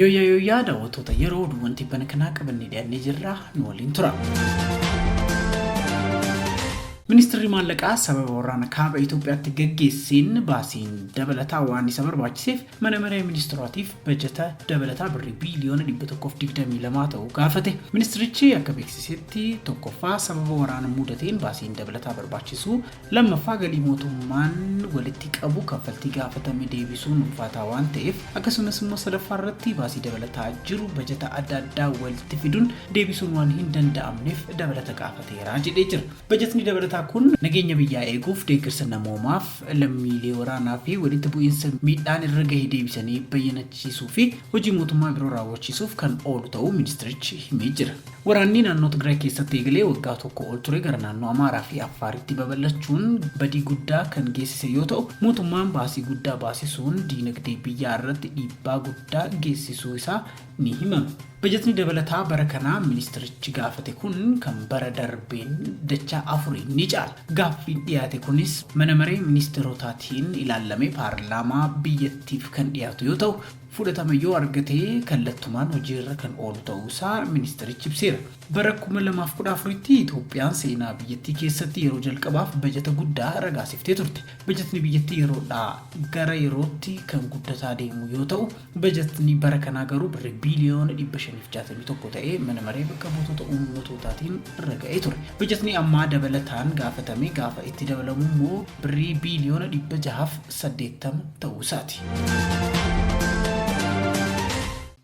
Yoo daawwattoota yeroo wanti bana kanaa qabannee dhiyaannee jirra nu waliin tura. Ministeerri maallaqaa sababa waraana kaaba Itoophiyaatti gaggeesseen baasiin dabalataa waan isa barbaachiseef mana maree ministeerotaatiif bajeta dabalataa birrii biiliyoona 122 ta'uu gaafate. Ministeerichi akka beeksisetti tokkoffaa sababa waraana mudateen baasiin dabalataa barbaachisu, lammaffaa galii mootummaan walitti qabu kaffaltii gaafatame deebisuun ulfaataa waan ta'eef, akkasumas immoo sadaffaa irratti baasii dabalataa jiru bajeta adda addaa walitti fiduun deebisuun waan hin danda'amneef dabalata gaafateera jedhee jira. Bajetni dabalataa kun nageenya biyyaa eeguuf deeggarsa namoomaaf lammiilee waraanaa fi walitti bu'iinsa miidhaan irra gahee deebisanii bayyanachiisuu fi hojii mootummaa biroo raawwachiisuuf kan oolu ta'uu ministeerichi himee jira. Waraanni naannoo Tigraay keessatti eegalee waggaa tokko ol ture gara naannoo Amaaraa fi Affaaritti babal'achuun badii guddaa kan geessise yoo ta'u, mootummaan baasii guddaa baasisuun diinagdee biyyaa irratti dhiibbaa guddaa geessisuu isaa ni himama. Bajetni dabalataa bara kanaa ministeerichi gaafate kun kan bara darbeen dachaa afurii ni caala. Gaaffiin dhiyaate kunis mana maree ministeerotaatiin ilaallamee paarlaamaa biyyattiif kan dhiyaatu yoo ta'u, fudhatama yoo argatee kallattumaan hojiirra kan oolu ta'uusaa ministeerichi ibseera. Bara 2014tti Itoophiyaan seenaa biyyattii keessatti yeroo jalqabaaf bajeta guddaa ragaasiftee turte. Bajetni biyyattii yeroodhaa gara yerootti kan guddataa deemu yoo ta'u, bajetni bara kanaa garuu birrii biiliyoona 561 ta'ee mana maree bakka buutota uummatootaan raga'ee ture. Bajetni ammaa dabalataan gaafatame gaafa itti dabalamu immoo birrii biiliyoona 680 ta'uusaati.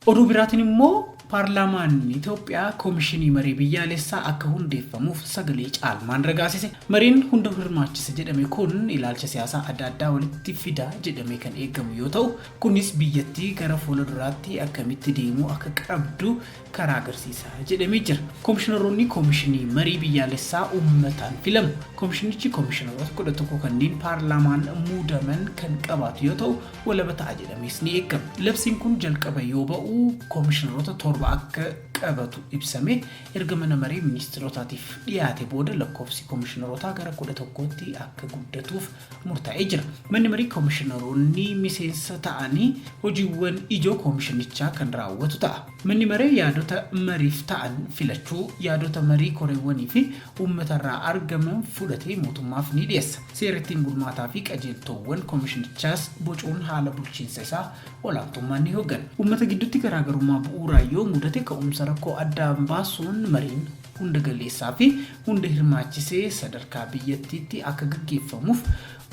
Oduu biraatiin immoo paarlaamaan Itoophiyaa koomishinii marii biyyaalessaa akka hundeeffamuuf sagalee caalmaan ragaasise. Mariin hunda hirmaachise jedhame kun ilaalcha siyaasaa adda addaa walitti fida jedhamee kan eegamu yoo ta'u, kunis biyyattii gara fuulduraatti akkamitti deemuu akka qabdu karaa agarsiisa jedhamee jira. Koomishineroonni koomishinii marii biyyaalessaa uummataan filamu. Koomishinichi koomishineroota 11 kanneen paarlaamaan muudaman kan qabaatu yoo ta'u, walaba ta'a jedhamees ni eegama. Labsiin kun jalqaba yoo ba'u koomishineroota akka qabatu ibsame erga mana maree ministeerotaatiif dhiyaate booda lakkoofsi koomishinerootaa gara 11tti akka guddatuuf murtaa'ee jira. Manni marii koomishineroonni miseensa ta'anii hojiiwwan ijoo koomishinichaa kan raawwatu ta'a. Manni maree yaadota mariif ta'an filachuu, yaadota marii koreewwanii fi uummatarraa argaman fudhatee mootummaaf ni dhiyeessa. Seera ittiin bulmaataa fi qajeeltowwan koomishinichaas bocuun haala bulchiinsa isaa olaantummaan ni hooggana. Uummata gidduutti garaagarummaa bu'uuraa yoo mudate ka'umsa rakkoo addaan baasuun mariin hunda galeessaa fi hunda hirmaachisee sadarkaa biyyattiitti akka gaggeeffamuuf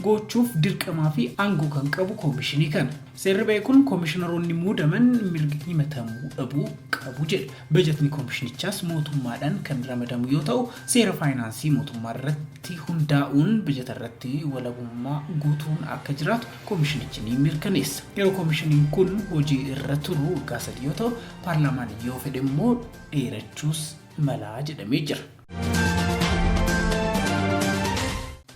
gochuuf dirqamaa fi aangoo kan qabu koomishinii kana. Seerri ba'e kun koomishineroonni muudaman mirga himatamuu dhabuu qabu jedha. Bajetni koomishinichaas mootummaadhaan kan ramadamu yoo ta'u, seera faayinaansii mootummaa irratti hundaa'uun bajeta irratti walabummaa guutuun akka jiraatu koomishinichi ni mirkaneessa. Yeroo koomishiniin kun hojii irra turu waggaa 3 yoo ta'u, paarlaamaan yoo fedhe immoo dheerachuus malaa jedhamee jira.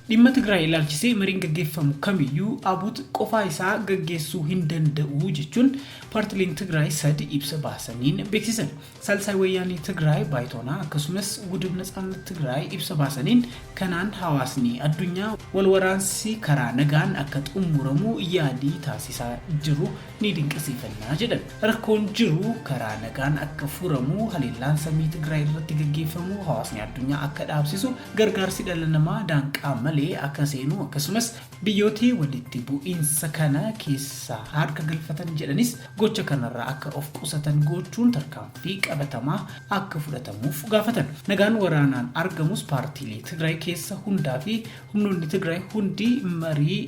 Dhimma Tigraay ilaalchisee mariin gaggeeffamu kamiyyuu abuut qofaa isaa gaggeessuu hin danda'u jechuun paartileen Tigraay 3 ibsa baasaniin beeksisan. Saalsaay Wayyaanee Tigraay Baayitoonaa akkasumas Gudub Natsaannat Tigraay ibsa baasaniin kanaan hawaasni addunyaa wal waraansi karaa nagaan akka xumuramu yaalii taasisaa jiru ni dinqisiifannaa jedhan. Rakkoon jiru karaa nagaan akka furamu, haleellaan samii Tigraay irratti gaggeeffamu hawaasni addunyaa akka dhaabsisu, gargaarsi dhala namaa daanqaa malee akka seenu akkasumas biyyooti walitti bu'iinsa kana keessa harka galfatan jedhanis gocha kanarraa akka of qusatan gochuun tarkaanfii qabatamaa akka fudhatamuuf gaafatan. Nagaan waraanaan argamus paartiilee Tigraay keessa hundaa fi humnoonni Tigraay hundi marii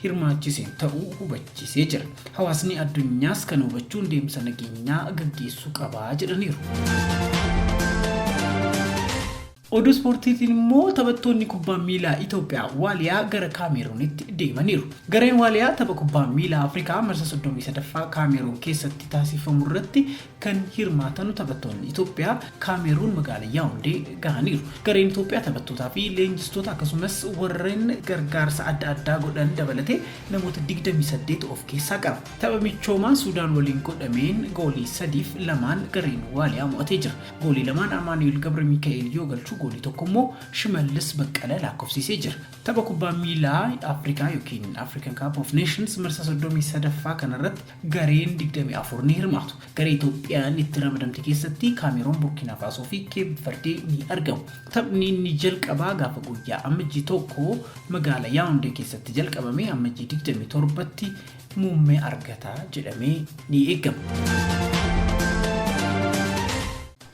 hirmaachiseen ta'uu hubachiisee jira. Hawaasni addunyaas kan hubachuun deemsa nageenyaa gaggeessuu qabaa jedhaniiru. Oduu ispoortiitiin immoo taphattoonni kubbaa miilaa Itoophiyaa Waaliyaa gara Kaameruunitti deemaniiru. Gareen Waaliyaa tapha kubbaa miilaa Afrikaa marsa 33ffaa Kaameruun keessatti taasifamu irratti kan hirmaatanu taphattoonni Itoophiyaa Kaameruun magaalaa Yaawundee gahaniiru. Gareen Itoophiyaa taphattootaa fi leenjistoota akkasumas warreen gargaarsa adda addaa godhan dabalatee namoota 28 of keessaa qaba. Tapha michoomaa Suudaan waliin godhameen goolii 3-2 gareen Waaliyaa mo'atee jira. Goolii 2 Amaanuel Gabra Mikaa'el yoo galchu goolii tokko immoo Shimallis Baqqala lakkoofsisee jira. Tapha kubbaa miilaa Afrikaa yookiin African Cup of Nations marsaa 33ffaa kanarratti gareen 24 ni hirmaatu. Garee Itoophiyaan itti ramadamte keessatti Kaameroon, Burkina Faasoo fi Keep Verde ni argamu. Taphni inni jalqabaa gaafa guyyaa ammajjii tokko magaalaa Yaoundé keessatti jalqabame ammajjii 27tti muummee argata jedhamee ni eegama.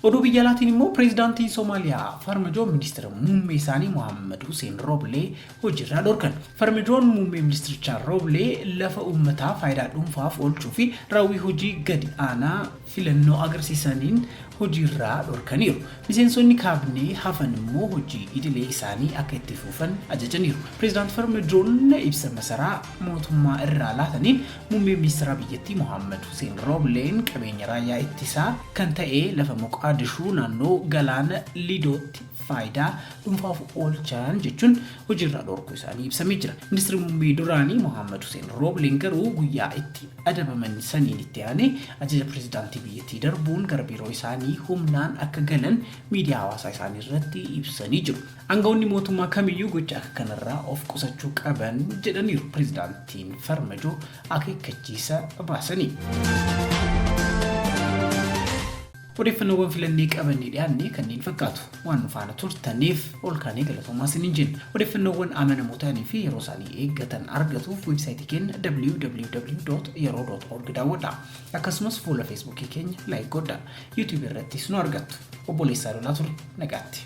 Oduu biyya alaatiin immoo pireezidaantiin Soomaaliyaa Farmaajoon ministeera muummee isaanii Mohaammed Hussein Rooblee hojiirraa dhorkan. Farmaajoon muummee ministirichaa Rooblee lafa uummataa faayidaa dhuunfaaf oolchuu fi raawwii hojii gadi aanaa filannoo agarsiisaniin hojiirraa dhorkaniiru. Miseensonni kaabinee hafan immoo hojii idilee isaanii akka itti fufan ajajaniiru. Pireezidaant Farmaajoon ibsa masaraa mootummaa irraa laataniin muummee ministeera biyyattii Mohaammed Hussein Roobleen qabeenya raayyaa ittisaa kan ta'e lafa Moqaadishuu naannoo galaana Liidootti faayidaa dhuunfaaf oolchan jechuun hojiirraa dhorkuu isaanii ibsamee jira. Ministeerri muummee duraanii Mohaammed Hussein Roobleen garuu guyyaa itti adabaman saniin itti aanee ajaja pireezidaantii biyyattii darbuun gara biiroo isaanii humnaan akka galan miidiyaa hawaasaa isaanii irratti ibsanii jiru. Aangawoonni mootummaa kamiyyuu gocha akka kanarraa of qusachuu qaban jedhaniiru. Pireezidaantiin Farmaajoo akeekkachiisa baasanii. Odeeffannoowwan filannee qabannee dhiyaannee kanneen fakkaatu waan nu faana turtaniif ol kaanee galatoomaa isiniin jenna. Odeeffannoowwan amanamoo ta'anii fi yeroo isaanii eeggatan argatuuf weebsaayitii keenya www.yeroo.org daawwadhaa. Akkasumas fuula feesbuukii keenya laayik godhaa. YouTube irrattis nu argattu. Obboleessaa Lolaa ture nagaatti.